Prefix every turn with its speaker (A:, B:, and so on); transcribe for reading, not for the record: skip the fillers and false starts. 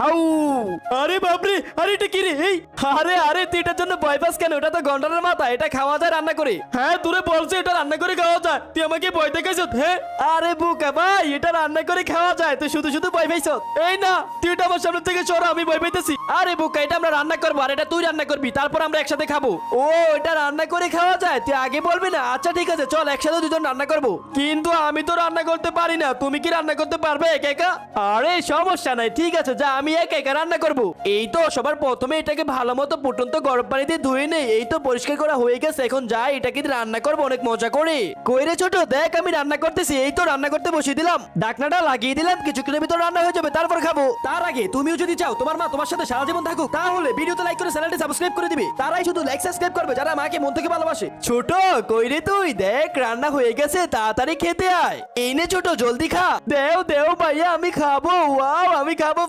A: আউ আরে বাপরে, আরে এটা কি রে? এই আরে আরে তুই এটার জন্য ভয় পাস কেন? ওটা তো গন্ডারের মাথা, এটা খাওয়া যায় রান্না করে। হ্যাঁ তোরে বলছে এটা রান্না করে খাওয়া যায়, তুই আমাকে ভয় দেখাইছ? হ্যাঁ আরে বুকা ভাই, এটা রান্না করে খাওয়া যায়, তুই শুধু শুধু ভয় পাইছ। এই না তুই এটা আমার সামনে থেকে সর, আমি ভয় পাইতেছি। আরে বুকা, এটা আমরা রান্না করবো আর এটা তুই রান্না করবি, তারপর আমরা একসাথে খাবো। ও এটা রান্না করে খাওয়া যায়, তুই আগে বলবি না? আচ্ছা ঠিক আছে, চল একসাথে দুজন রান্না করবো। কিন্তু আমি তো রান্না করতে পারি না, তুমি কি রান্না করতে পারবে একা একা? আরে সমস্যা নাই, ঠিক আছে যা, আমি একা একা রান্না করবো। এই তো সবার প্রথমে এটাকে ভালো মতো ফুটন্ত গরম পানি দিয়ে ধুয়ে নেই। এই তো পরিষ্কার করা হয়ে গেছে, এখন যাই এটাকে দিয়ে রান্না করবো অনেক মজা করে। কইরে ছোট দেখ, আমি রান্না করতেছি। এই তো রান্না করতে বসিয়ে দিলাম, ঢাকনাটা লাগিয়ে দিলাম, কিছুক্ষণের ভিতর রান্না হয়ে যাবে, তারপর খাবো। তার আগে তুমিও যদি চাও তোমার মা তোমার সাথে সারা জীবন থাকুক, তাহলে ভিডিওতে লাইক করে চ্যানেলটি সাবস্ক্রাইব করে দিবে। তারাই শুধু লাইক সাবস্ক্রাইব করবে যারা মাকে মন থেকে ভালোবাসে। ছোট কইরে তুই দেখ রান্না হয়ে গেছে, তাড়াতাড়ি খেতে আয়। এই নে ছোট জলদি খা। দেও দেও ভাইয়া, আমি খাবো। ওয়াও আমি খাবো।